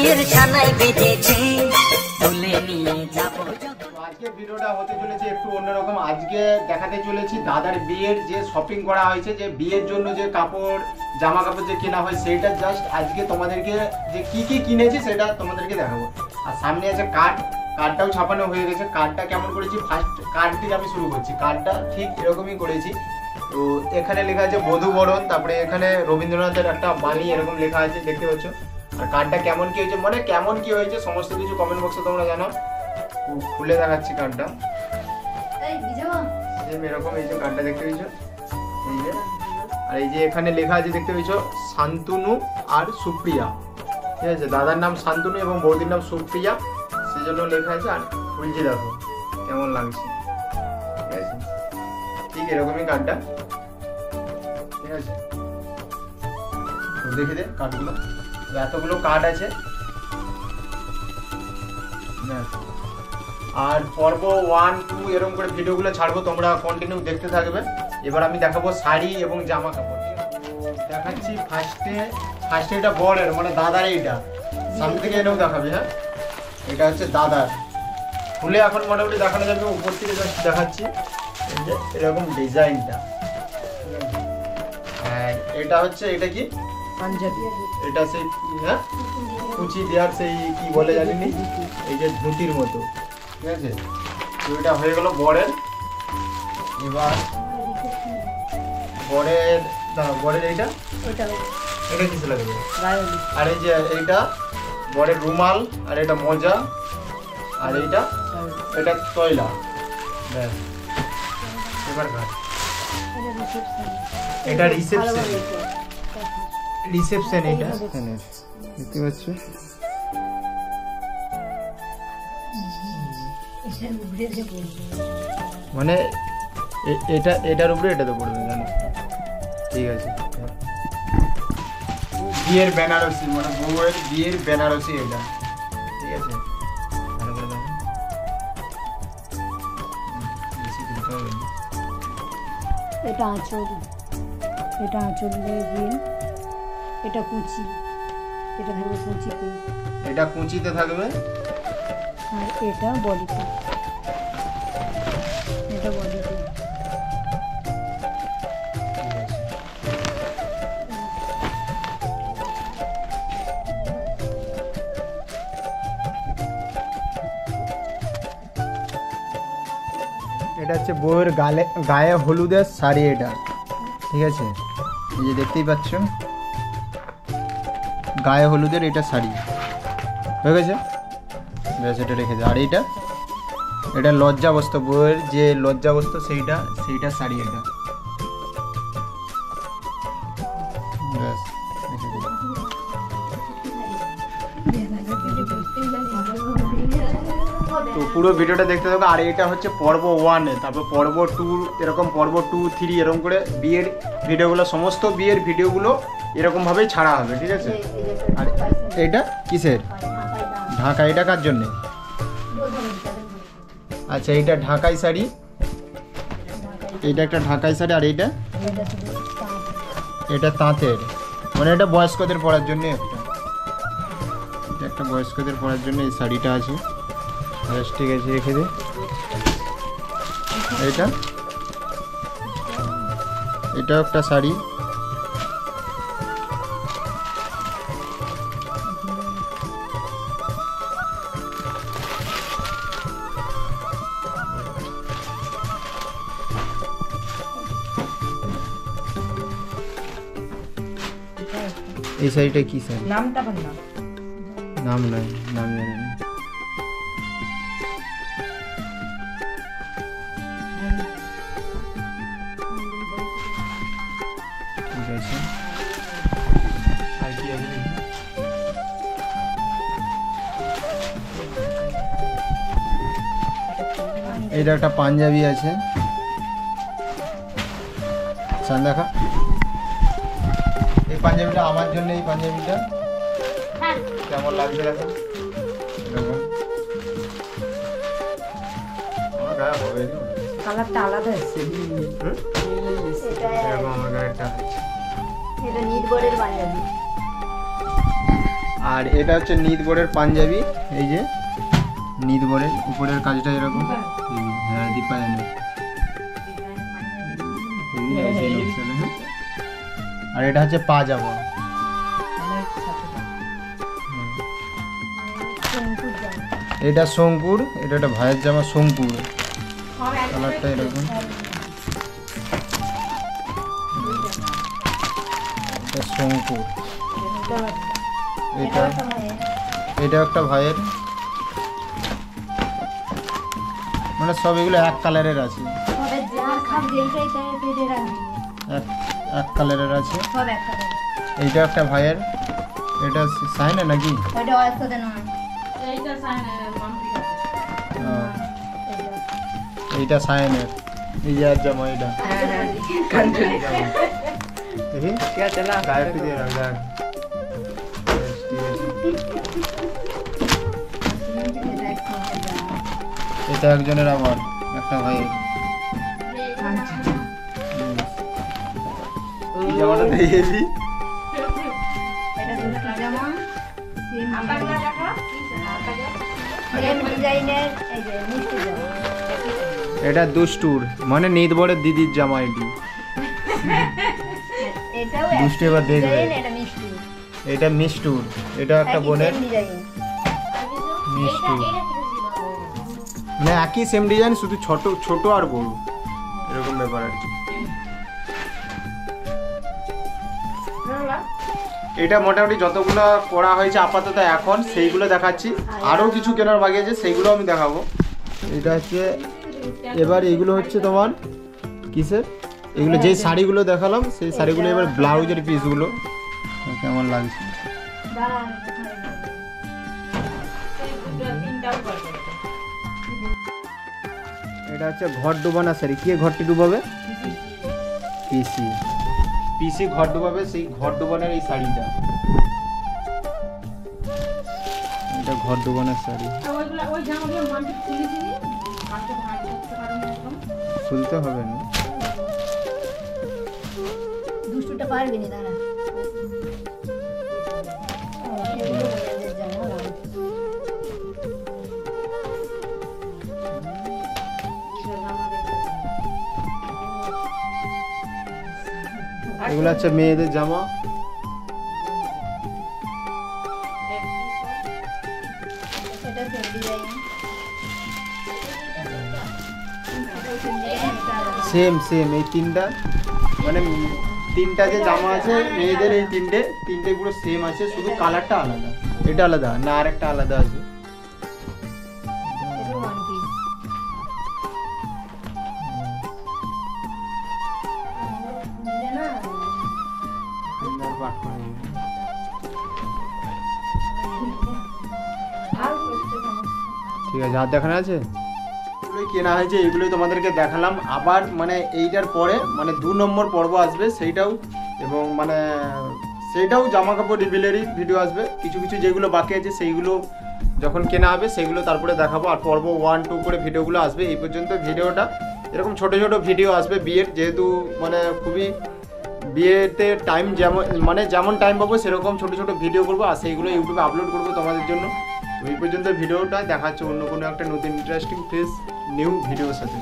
বিয়ের ছানায় বেঁধেছে তুলে নিয়ে যাবো। আজকে ভিডিওটা হতে চলেছে একটু অন্যরকম। আজকে দেখাতে চলেছি দাদার বিয়ের যে শপিং করা হয়েছে, যে বিয়ের জন্য যে কাপড় জামা কাপড় যে কেনা হয় সেইটা জাস্ট আজকে তোমাদেরকে যে কি কি কিনেছি সেটা তোমাদেরকে দেখাবো। আর সামনে আছে কার্ডটাও ছাপানো হয়ে গেছে। কার্ডটা কেমন করেছি, ফার্স্ট কার্ড থেকে আমি শুরু করছি। কার্ডটা ঠিক এরকমই করেছি। তো এখানে লেখা আছে বধূবরণ, তারপরে এখানে রবীন্দ্রনাথের একটা বাণী এরকম লেখা আছে, দেখতে পাচ্ছ। আর কার্ডটা কেমন কি হয়েছে, মানে কেমন কি হয়েছে সমস্ত কিছু কমেন্ট বক্সে তোমরা জানাও। খুলে দেখাচ্ছি কার্ডটা। এরকম এই যে কার্ডটা দেখতে পেয়েছো, এই যে। আর এই যে এখানে লেখা আছে দেখতে পেয়েছো শান্তনু আর সুপ্রিয়া, ঠিক আছে। দাদার নাম শান্তনু এবং বৌদির নাম সুপ্রিয়া, সেজন্য লেখা আছে। আর খুলছি দেখো কেমন লাগছে, ঠিক আছে। ঠিক এরকমই কার্ডটা, ঠিক আছে। দেখে দে কার্ডগুলো, এতগুলো কার্ড আছে। আর পর্ব 1, 2 এরকম করে ভিডিওগুলো ছাড়বো, তোমরা কন্টিনিউ দেখতে থাকবে। এবার আমি দেখাবো শাড়ি এবং জামা কাপড় দেখাচ্ছি। ফার্স্টে এটা বরের মানে দাদার, এইটা সামনে থেকে এনেও দেখাবি। হ্যাঁ, এটা হচ্ছে দাদার। খুলে এখন মোটামুটি দেখানো যাবে, উপর থেকে জাস্ট দেখাচ্ছি এই যে এরকম ডিজাইনটা। আর এটা হচ্ছে, এটা কি পাঞ্জাবি, এটা সেই হ্যাঁ কুচি দেওয়ার সেই কি বলে জানিনি, এই যে ধুতির মতো, ঠিক আছে। তো এটা হয়ে গেল বরের। এবার বরের এইটা এটা কিসে লাগবে, আর এই যে এইটা বরের রুমাল, আর এটা মোজা, আর এটা তয়লা। ব্যাস, এবার এটা রিসেপশন এটা দেখতে পাচ্ছ। মানে এটার উপরে এটা তো পড়বে, জানো, ঠিক আছে। বিয়ের বেনারসি, মানে বউয়ের বিয়ের বেনারসি এটা, ঠিক আছে। এটা আঁচল, এটা আঁচল দিয়ে, এটা কুচি, এটা থাকবে কুচিতে, এটা কুচিতে থাকবে। আর এটা বডিতে, এটা বডিতে। এটা হচ্ছে বউয়ের গায়ে হলুদের শাড়ি, এটা ঠিক আছে। এই যে দেখতেই পাচ্ছ গায়ে হলুদের এটা শাড়ি হয়ে গেছে। ব্যাস, এটা রেখে দেয়। আর এটা লজ্জাবস্ত্র, বউয়ের যে লজ্জাবস্ত্র সেইটা শাড়ি এটা, ব্যাস রেখে দিই। তো পুরো ভিডিওটা দেখতে থাকো। আর এটা হচ্ছে পর্ব 1, তারপর পর্ব 2, এরকম পর্ব 2, 3 এরকম করে বিয়ের ভিডিওগুলো, সমস্ত বিয়ের ভিডিওগুলো এরকমভাবেই ছাড়া হবে, ঠিক আছে। আর এটা কিসের ঢাকা, এটা কার জন্যে? আচ্ছা, এইটা ঢাকাই শাড়ি, এইটা একটা ঢাকাই শাড়ি। আর এটা তাঁতের, মানে এটা বয়স্কদের পরার জন্য, একটা বয়স্কদের পরার জন্য এই শাড়িটা আছে। বেশ, ঠিক আছে, রেখে দে। এটা একটা শাড়ি। এই শাড়িটা কি শাড়ি, নামটা বল। নাম নয়, নাম জানি না। এটা একটা পাঞ্জাবি আছে, দেখা। এই পাঞ্জাবিটা আমার জন্য, এই পাঞ্জাবিটা কেমন লাগছে দেখো, কালারটা আলাদা আছে। আমার গায়ে একটা এটা নির্ভরের পাঞ্জাবি। আর এটা হচ্ছে নিদবরের পাঞ্জাবি, এই যে নিদবরের উপরের কাজটা এরকম, হ্যাঁ দীপায়নের। আর এটা হচ্ছে পাজামা, শঙ্কুর জামা। এটা শঙ্কুর, এটা একটা ভাইয়ের জামা শঙ্কুর, কালারটা এরকম। এটা শঙ্কুর, এটা এটা একটা ভাইয়ের, মানে সব এগুলো এক কালারের আছে, এক কালারের আছে। এইটা একটা ভাইয়ের, এটা সাইনে নাকি? এইটা সাইনের, এই যে আর জামা এটা দেখি গায়ে দিয়ে রাখ, দেখ। এটা একজনের, আবার একটা ভাইয়ের। জামাটা দেখেছি, এটা দুষ্টুর, মানে নিদবরের দিদির জামা এটি। দুষ্টু এবার দেখবে। এটা মিষ্টুর, এটা একটা বোনের মিষ্টুর, মানে একই সেম ডিজাইন, শুধু ছোট ছোট আর বড় এরকম ব্যাপার আর কি। এটা মোটামুটি যতগুলো করা হয়েছে আপাতত এখন সেইগুলো দেখাচ্ছি, আরও কিছু কেনার বাকি আছে সেইগুলো আমি দেখাবো। এটা হচ্ছে এবার এইগুলো হচ্ছে তোমার কিসের, এগুলো যেই শাড়িগুলো দেখালাম সেই শাড়িগুলো এবার ব্লাউজের পিসগুলো কেমন লাগছে। এটা হচ্ছে ঘর ডুবানা শাড়ি, কে ঘরটি ডুবাবে? পিসি, পিসি ঘর ডুবাবে, সেই ঘর ডুবানোর এই শাড়িটা, এটা ঘর ডুবানোর শাড়ি। খুলতে হবে না, দুষ্টুটা পারবি না, দাঁড়া। এগুলো হচ্ছে মেয়েদের জামা, সেম সেম এই তিনটা, মানে তিনটা যে জামা আছে মেয়েদের, এই তিনটে পুরো সেম আছে, শুধু কালারটা আলাদা, এটা আলাদা না আর একটা আলাদা আছে। ঠিক আছে, হাত দেখানো আছে, এগুলোই কেনা হয়েছে, এগুলোই তোমাদেরকে দেখালাম। আবার মানে এইটার পরে মানে 2 নম্বর পর্ব আসবে, সেইটাও এবং মানে সেইটাও জামা কাপড় রিভিলেরই ভিডিও আসবে। কিছু কিছু যেগুলো বাকি আছে সেইগুলো যখন কেনা হবে সেইগুলো তারপরে দেখাবো, আর পর্ব 1, 2 করে ভিডিওগুলো আসবে। এই পর্যন্ত ভিডিওটা এরকম ছোট ছোট ভিডিও আসবে বিয়ের, যেহেতু মানে খুবই বিয়েতে টাইম যেমন টাইম পাবো সেরকম ছোট ছোট ভিডিও করবো, আর সেইগুলো ইউটিউবে আপলোড করবো তোমাদের জন্য। তো এই পর্যন্ত ভিডিওটা দেখাচ্ছে অন্য কোনো একটা নতুন ইন্টারেস্টিং ফ্রেশ নিউ ভিডিওর সাথে।